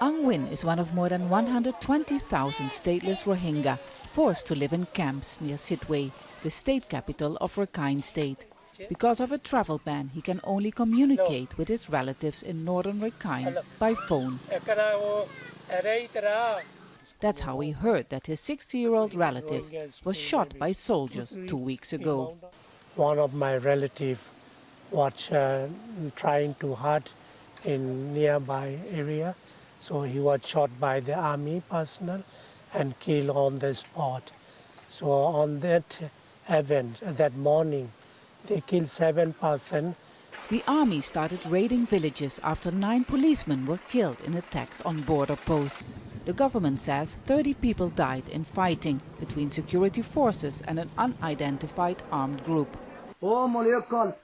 Aung Win is one of more than 120,000 stateless Rohingya forced to live in camps near Sittwe, the state capital of Rakhine state. Because of a travel ban, he can only communicate with his relatives in northern Rakhine by phone. That's how he heard that his 60-year-old relative was shot by soldiers 2 weeks ago. One of my relatives was trying to hide in nearby area, so he was shot by the army personnel and killed on the spot. So on that event, that morning, they killed 7 persons. The army started raiding villages after 9 policemen were killed in attacks on border posts. The government says 30 people died in fighting between security forces and an unidentified armed group.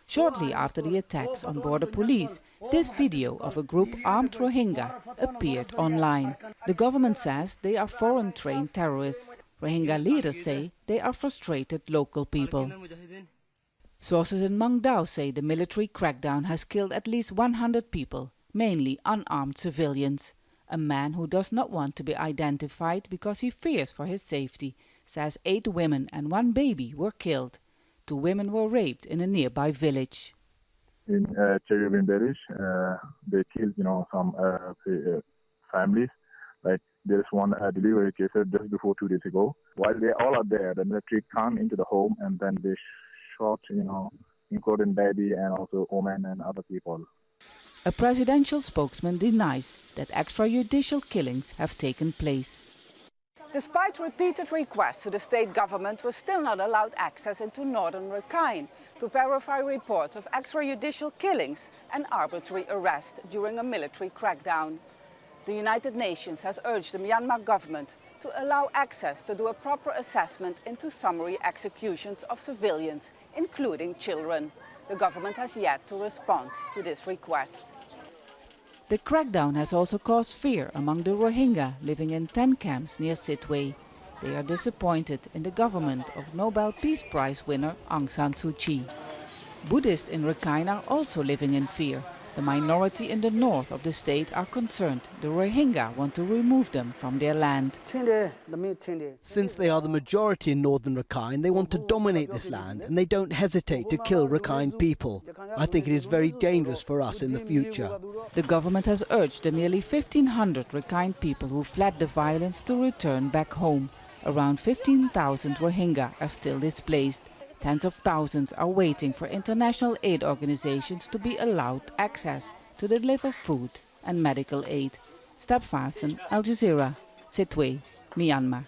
Shortly after the attacks on border police, this video of a group armed Rohingya appeared online. The government says they are foreign-trained terrorists. Rohingya leaders say they are frustrated local people. Sources in Mang Dao say the military crackdown has killed at least 100 people, mainly unarmed civilians. A man who does not want to be identified because he fears for his safety says 8 women and 1 baby were killed. 2 women were raped in a nearby village. In Cherubin village, they killed, some families. Like there's one delivery case just before 2 days ago. While they all are there, the military come into the home and then they shot, including baby and also women and other people. A presidential spokesman denies that extrajudicial killings have taken place. Despite repeated requests to the state government, was still not allowed access into northern Rakhine to verify reports of extrajudicial killings and arbitrary arrest during a military crackdown. The United Nations has urged the Myanmar government to allow access to do a proper assessment into summary executions of civilians, including children. The government has yet to respond to this request. The crackdown has also caused fear among the Rohingya living in 10 camps near Sittwe. They are disappointed in the government of Nobel Peace Prize winner Aung San Suu Kyi. Buddhists in Rakhine are also living in fear. The minority in the north of the state are concerned the Rohingya want to remove them from their land. Since they are the majority in northern Rakhine, they want to dominate this land and they don't hesitate to kill Rakhine people. I think it is very dangerous for us in the future. The government has urged the nearly 1,500 Rakhine people who fled the violence to return back home. Around 15,000 Rohingya are still displaced. Tens of thousands are waiting for international aid organizations to be allowed access to deliver food and medical aid. Vaessen, Al Jazeera, Sittwe, Myanmar.